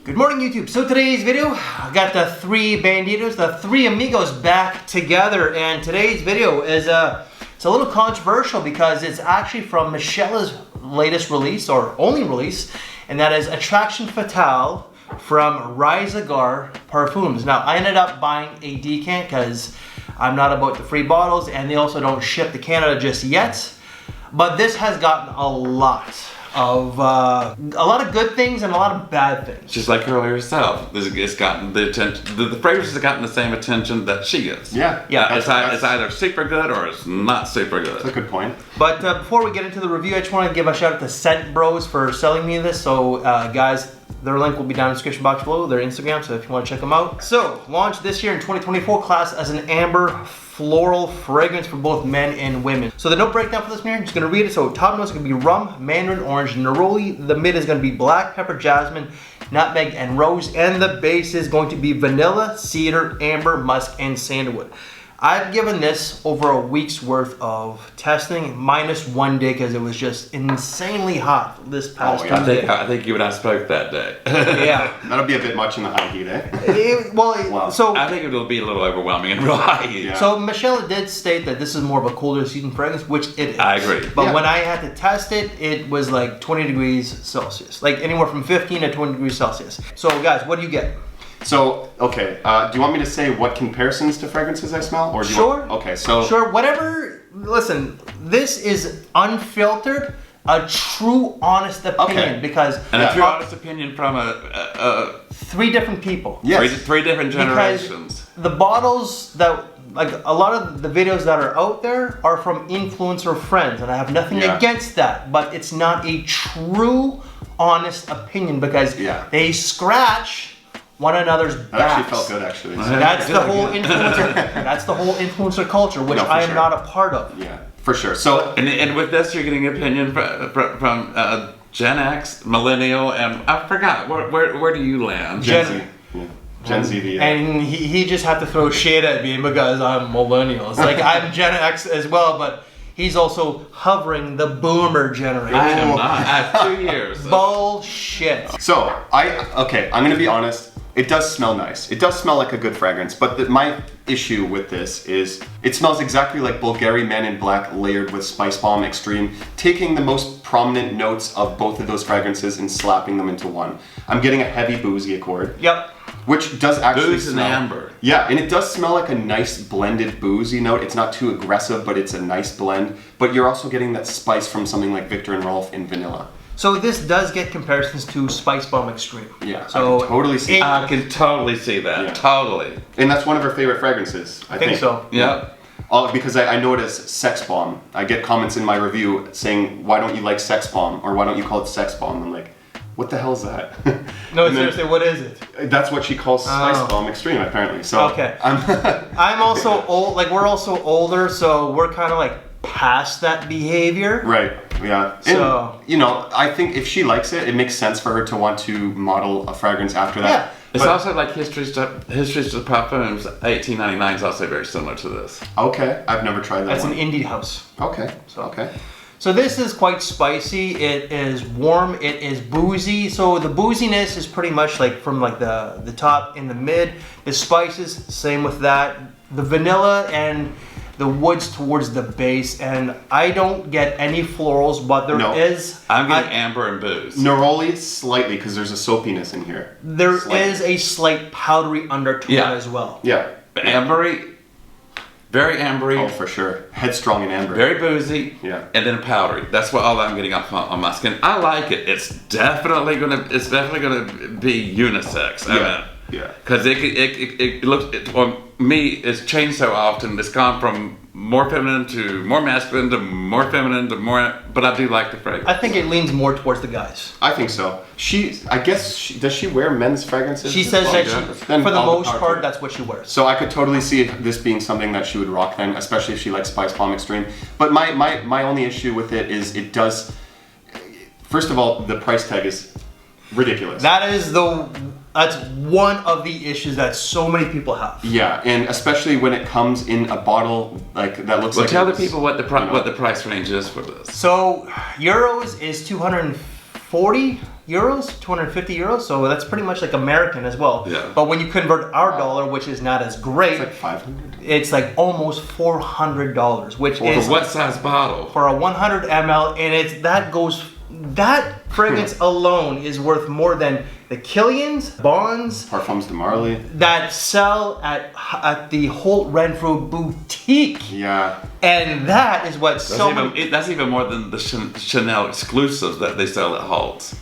Good morning, YouTube. So today's video, I got the three banditos, the three amigos back together, and today's video is it's a little controversial because it's actually from Michelle's latest release, or only release, and that is Attraction Fatale from Ryziger Parfums. Now, I ended up buying a decant because I'm not about the free bottles, and they also don't ship to Canada just yet. But this has gotten a lot of good things and a lot of bad things. Just like her herself, it's gotten the attention. The fragrance has gotten the same attention that she gets. Yeah. It's either super good or it's not super good. That's a good point. But before we get into the review, I just want to give a shout out to Scent Bros for selling me this. So guys, their link will be down in the description box below, their Instagram, so if you want to check them out. So, launched this year in 2024, class as an amber floral fragrance for both men and women. So the note breakdown for this here, I'm just going to read it. So top notes are going to be rum, mandarin orange, neroli. The mid is going to be black pepper, jasmine, nutmeg, and rose. And the base is going to be vanilla, cedar, amber, musk, and sandalwood. I've given this over a week's worth of testing, minus 1 day because it was just insanely hot this past Tuesday. I think you and I spoke that day. Yeah. That'll be a bit much in the high heat, eh? Wow. So I think it'll be a little overwhelming in real high heat. Yeah. So Michelle did state that this is more of a colder season fragrance, which it is. I agree. But when I had to test it, it was like 20 degrees Celsius. Like anywhere from 15 to 20 degrees Celsius. So guys, what do you get? So, okay, do you want me to say what comparisons to fragrances I smell? Or do you Sure. Okay, so... Sure, whatever. Listen, this is unfiltered, a true, honest opinion because... And a true, honest opinion from three different people. Yes. Three different generations. Because the bottles that... Like, a lot of the videos that are out there are from influencer friends, and I have nothing against that, but it's not a true, honest opinion because they scratch one another's backs. That actually felt good, actually. That's the whole influencer. That's the whole influencer culture, which I am not a part of. Yeah, for sure. So, and with this, you're getting an opinion from Gen X, Millennial, and I forgot where do you land? Gen Z. Yeah. Gen Z. And he just had to throw shade at me because I'm millennial. It's like I'm Gen X as well, but he's also hovering the boomer generation. I am not. I have 2 years. Bullshit. So, I'm gonna be honest. It does smell nice. It does smell like a good fragrance, but my issue with this is it smells exactly like Bulgari Men in Black layered with Spice Bomb Extreme, taking the most prominent notes of both of those fragrances and slapping them into one. I'm getting a heavy boozy accord. Yep. Which does actually Booze smell... and amber. Yeah, and it does smell like a nice blended boozy note. It's not too aggressive, but it's a nice blend. But you're also getting that spice from something like Victor and Rolf in vanilla. So this does get comparisons to Spice Bomb Extreme. Yeah, so I can totally see that. I can totally see that. Yeah. Totally. And that's one of her favorite fragrances. I think so. Yeah. Because I know it as Sex Bomb. I get comments in my review saying, why don't you like Sex Bomb? Or why don't you call it Sex Bomb? I'm like, what the hell is that? No, seriously, what is it? That's what she calls Spice Bomb Extreme, apparently. So okay. I'm also old, like we're also older, so we're kind of like past that behavior. Right, yeah. So, and, you know, I think if she likes it, it makes sense for her to want to model a fragrance after that. Yeah. It's also like History's to Parfums 1899 is also very similar to this. Okay, I've never tried that. That's one. an indie house. Okay, okay. So this is quite spicy. It is warm. It is boozy. So the booziness is pretty much like from like the top in the mid. The spices, same with that. The vanilla and the woods towards the base, and I don't get any florals, but there is... I'm getting amber and booze. Neroli slightly, because there's a soapiness in here. There is a slight powdery undertone as well. Yeah. Ambery, very ambery. Oh, for sure. Headstrong and amber. Very boozy. Yeah. And then powdery. That's what all I'm getting off on my skin. I like it. It's definitely gonna be unisex. Yeah. Because it looks, on me, it's changed so often. It's gone from more feminine to more masculine to more feminine to more, but I do like the fragrance. I think it leans more towards the guys. I think so. Does she wear men's fragrances? She says that for the most part, that's what she wears. So I could totally see this being something that she would rock then, especially if she likes Spice Bomb Extreme. But my only issue with it is it does, first of all, the price tag is ridiculous. That's one of the issues that so many people have. Yeah, and especially when it comes in a bottle like that looks like. Tell the people what the price range is for this. So euros is 250 240 euros, 250 euros. So that's pretty much like American as well. Yeah. But when you convert our dollar, which is not as great, It's like 500. it's like almost $400, which For is what size bottle? for a 100 ml, and that fragrance alone is worth more than the Killians, Bonds Parfums de Marly. that sell at the Holt Renfrew boutique. Yeah. And that is what so many. That's even more than the Chanel exclusives that they sell at Halt's.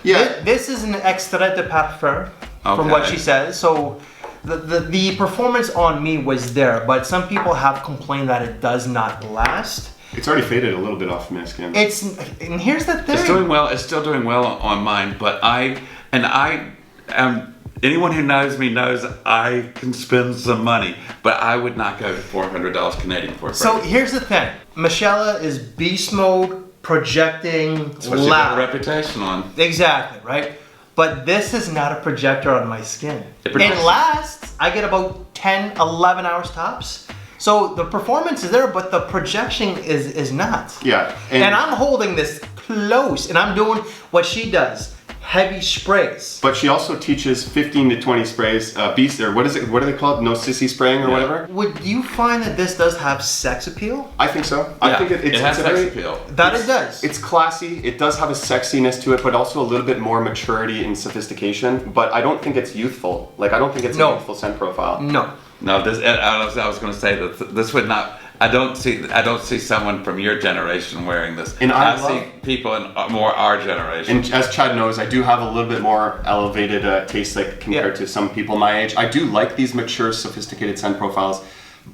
Yeah. This is an extrait de parfum, from what Okay. she says. So the performance on me was there, but some people have complained that it does not last. It's already faded a little bit off my skin. And here's the thing. It's doing well. It's still doing well on mine, but I am. Anyone who knows me knows I can spend some money, but I would not go to $400 Canadian for a So fragrance. here's the thing. Michelle is beast mode, projecting, That's what she got a loud. reputation on. Exactly, right? But this is not a projector on my skin. It It projects. lasts, I get about 10, 11 hours tops. So the performance is there, but the projection is not. Yeah. And I'm holding this close, and I'm doing what she does, heavy sprays. But she also teaches 15 to 20 sprays. Beast, or what is it? What are they called? No sissy spraying or Yeah. whatever. Would you find that this does have sex appeal? I think so. I think it has it's a sex very- appeal. That it does. It's classy. It does have a sexiness to it, but also a little bit more maturity and sophistication. But I don't think it's youthful. Like, I don't think it's No. a youthful scent profile. No. No, I was going to say that this would not. I don't see someone from your generation wearing this. And I see love- people in more our generation. And as Chad knows, I do have a little bit more elevated taste, like compared Yeah. to some people my age. I do like these mature, sophisticated scent profiles,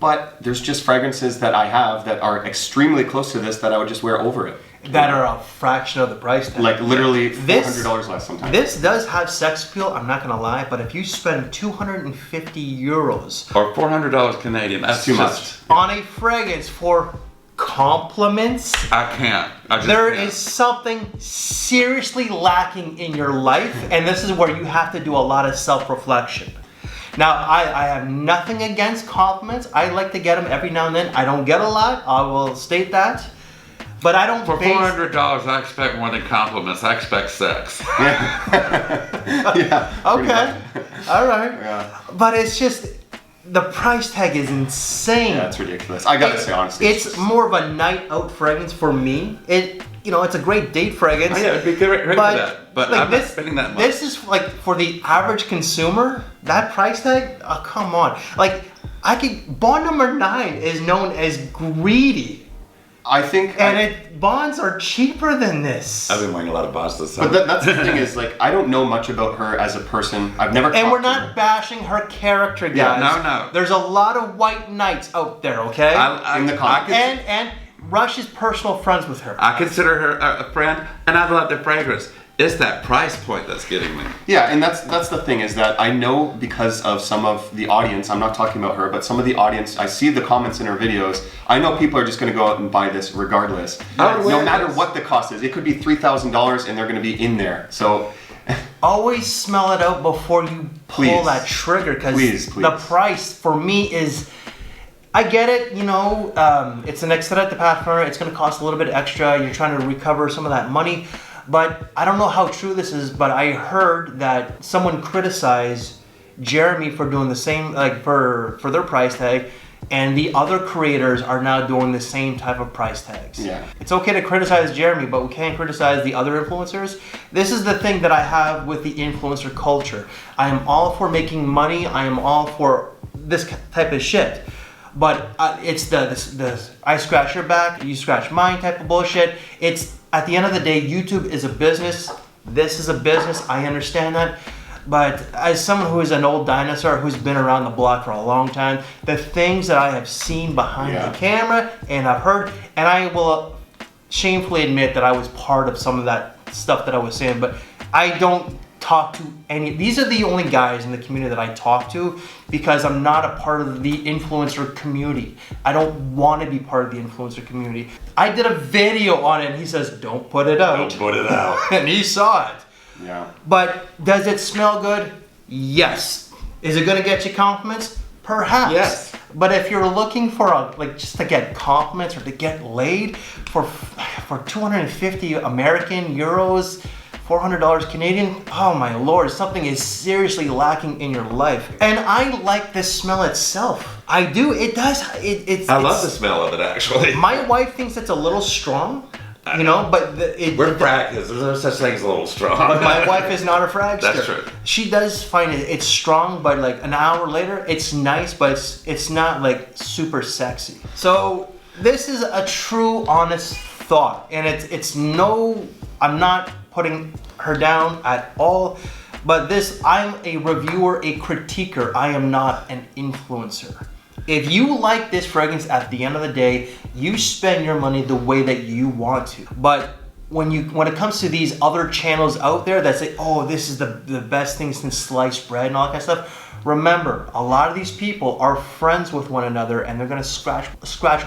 but there's just fragrances that I have that are extremely close to this that I would just wear over it. That are a fraction of the price tag. Like literally This- $400 less sometimes. This does have sex appeal, I'm not gonna lie, but if you spend 250 euros or $400 Canadian. That's too just, much. on a fragrance for compliments, I can't. I just there can't. is something seriously lacking in your life, and this is where you have to do a lot of self-reflection. Now, I have nothing against compliments. I like to get them every now and then. I don't get a lot, I will state that. But I don't For base... $400, I expect more than compliments. I expect sex. Yeah. pretty Okay, much. all right. Yeah. But it's just, the price tag is insane. Yeah, it's ridiculous. I gotta say honestly. It's just- more of a night out fragrance for me. It's a great date fragrance. Oh, yeah, it'd be great for that. But I'm not spending that much. This is like for the average consumer, that price tag, oh, come on. Like, Bond number 9 is known as greedy. I think. Bonds are cheaper than this. I've been wearing a lot of bots this But summer. that's the thing is, like, I don't know much about her as a person. I've never. And talked we're to not her. bashing her character, guys. Yeah, no. There's a lot of white knights out there, okay? In the comments. And Rush is personal friends with her. I consider her a friend, and I love the fragrance. It's that price point that's getting me. Yeah, and that's the thing is that I know because of some of the audience. I'm not talking about her, but some of the audience. I see the comments in her videos. I know people are just going to go out and buy this regardless, no matter what the cost is. It could be $3,000, and they're going to be in there. So. Always smell it out before you pull Please. that trigger, because Please. the price for me is. I get it, it's an extrait de parfum. It's going to cost a little bit extra. You're trying to recover some of that money. But I don't know how true this is, but I heard that someone criticized Jeremy for doing the same, like for their price tag, and the other creators are now doing the same type of price tags. Yeah. It's okay to criticize Jeremy, but we can't criticize the other influencers. This is the thing that I have with the influencer culture. I am all for making money. I am all for this type of shit. But it's the I scratch your back, you scratch mine type of bullshit. It's, at the end of the day, YouTube is a business. This is a business. I understand that. But as someone who is an old dinosaur who's been around the block for a long time, the things that I have seen behind the camera and I've heard, and I will shamefully admit that I was part of some of that stuff that I was saying, but I don't talk to any. These are the only guys in the community that I talk to because I'm not a part of the influencer community. I don't want to be part of the influencer community. I did a video on it and he says, don't put it out. Don't put it out. And he saw it. Yeah. But does it smell good? Yes. Is it going to get you compliments? Perhaps. Yes. But if you're looking for just to get compliments or to get laid for 250 American euros $400 Canadian, oh my lord, something is seriously lacking in your life. And I like the smell itself. I do, it does, I love the smell of it, actually. My wife thinks it's a little strong, you know, but we're fraggers. There's no such thing as a little strong. But my wife is not a fragster. That's true. She does find it's strong, but like an hour later, it's nice, but it's not like super sexy. So this is a true, honest thought, and it's no, I'm not putting her down at all, but I'm a reviewer, a critiquer. I am not an influencer. If you like this fragrance, at the end of the day, you spend your money the way that you want to. But when it comes to these other channels out there that say, oh, this is the best thing since sliced bread and all that kind of stuff, remember, a lot of these people are friends with one another, and they're gonna scratch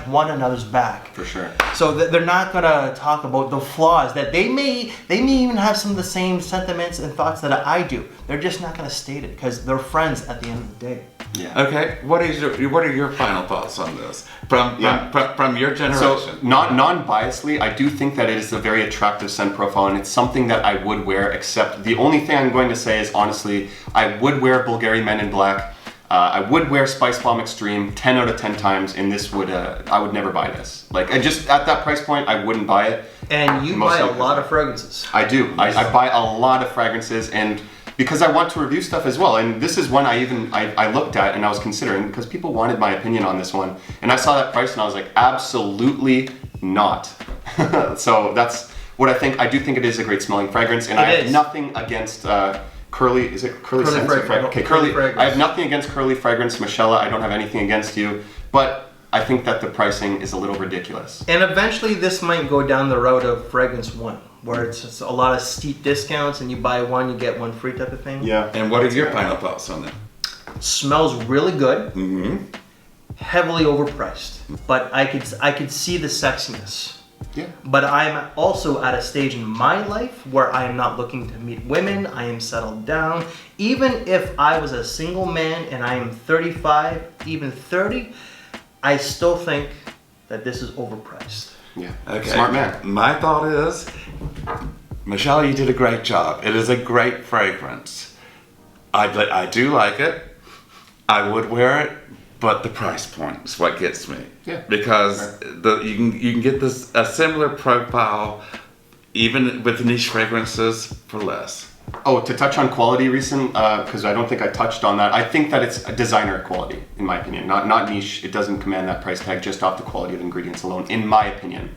one another's back. For sure. So they're not gonna talk about the flaws that they may even have some of the same sentiments and thoughts that I do. They're just not gonna state it because they're friends at the end of the day. Yeah. Okay. What are your final thoughts on this from your generation? So non-biasedly, I do think that it is a very attractive scent profile, and it's something that I would wear. Except the only thing I'm going to say is, honestly, I would wear Bulgari Men in Black. I would wear Spice Bomb Extreme 10 out of 10 times, and this would I would never buy this. Like, I just at that price point, I wouldn't buy it. And you buy a lot of fragrances. I do. I buy a lot of fragrances, and because I want to review stuff as well. And this is one I looked at and I was considering, because people wanted my opinion on this one. And I saw that price and I was like, absolutely not. So that's what I think. I do think it is a great smelling fragrance, and I have nothing against Curly. Is it Curly Scents? Okay, Curly. I have nothing against Curly Fragrance. Michelle, I don't have anything against you, but I think that the pricing is a little ridiculous. And eventually this might go down the route of Fragrance One, where it's just a lot of steep discounts and you buy one, you get one free type of thing. Yeah. And what are your final thoughts on that? Smells really good. Mm-hmm. Heavily overpriced, but I could see the sexiness. Yeah. But I'm also at a stage in my life where I am not looking to meet women. I am settled down. Even if I was a single man and I am 35, even 30, I still think that this is overpriced. Yeah. Okay. Smart man. My thought is, Michelle, you did a great job. It is a great fragrance. I do like it. I would wear it, but the price point is what gets me. Yeah. Because you can get a similar profile, even with niche fragrances, for less. Oh, to touch on quality, recent, because I don't think I touched on that. I think that it's a designer quality, in my opinion, not niche. It doesn't command that price tag just off the quality of the ingredients alone, in my opinion.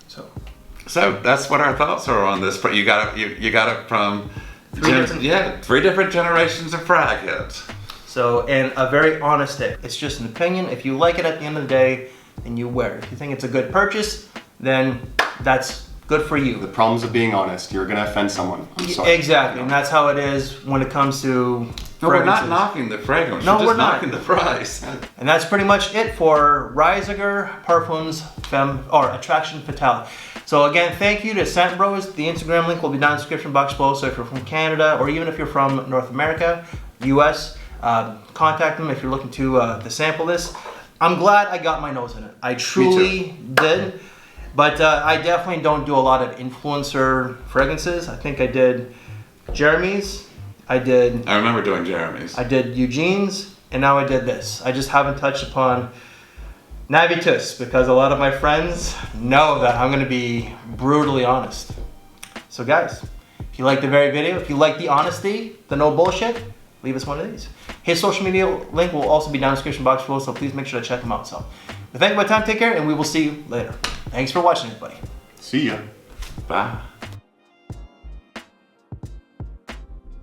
So that's what our thoughts are on this. You got it from three different generations of frag heads. So, and a very honest tip. It's just an opinion. If you like it at the end of the day, then you wear it. If you think it's a good purchase, then that's good for you. The problems of being honest. You're going to offend someone. I'm sorry. Exactly, and that's how it is when it comes to No, we're not knocking the fragrance. No, we're we're not. knocking the price. And that's pretty much it for Ryziger Parfums Attraction Fatale. So again, thank you to Scent Bros. The Instagram link will be down in the description box below. So if you're from Canada, or even if you're from North America, US, contact them if you're looking to sample this. I'm glad I got my nose in it. I truly did. But I definitely don't do a lot of influencer fragrances. I think I did Jeremy's. I remember doing Jeremy's. I did Eugene's, and now I did this. I just haven't touched upon Navitus because a lot of my friends know that I'm going to be brutally honest. So guys, if you like the very video, if you like the honesty, the no bullshit, leave us one of these. His social media link will also be down in the description box below, so please make sure to check him out. So, thank you for your time, take care, and we will see you later. Thanks for watching, everybody. See ya. Bye.